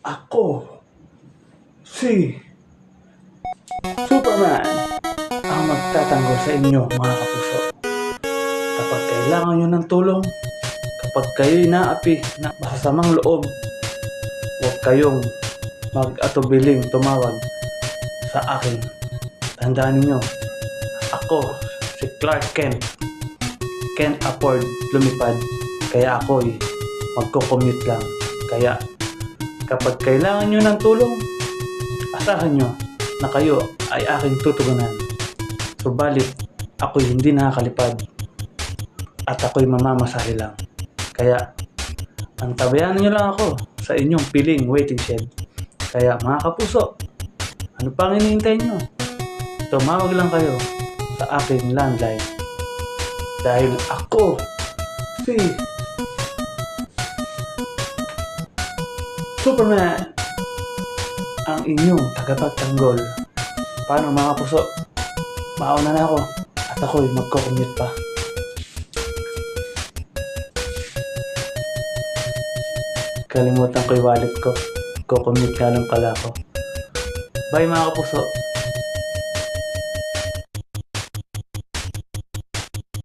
Ako, si Superman, ang magtatanggol sa inyo mga kapuso. Kapag kailangan nyo ng tulong, kapag kayo'y naapi na masasamang loob, huwag kayong mag-atubiling tumawag sa akin. Tandaan ninyo, ako si Clark Kent. Can't afford lumipad, kaya ako'y magko-commute lang. Kaya kapag kailangan nyo ng tulong, asahan nyo na kayo ay aking tutugunan. Subalit, ako'y hindi nakakalipad at ako'y mamamasahe lang. Kaya, antabayan nyo lang ako sa inyong piling waiting shed. Kaya mga kapuso, ano pang hinihintay nyo? Tumawag lang kayo sa aking landline. Dahil ako, si Superman, ang inyong tagapagtanggol. Paano mga puso? Mauna na ako at ako'y magko-commute pa. Kalimutan ko yung wallet ko. Magko-commute nga lang pala ako. Bye mga kapuso.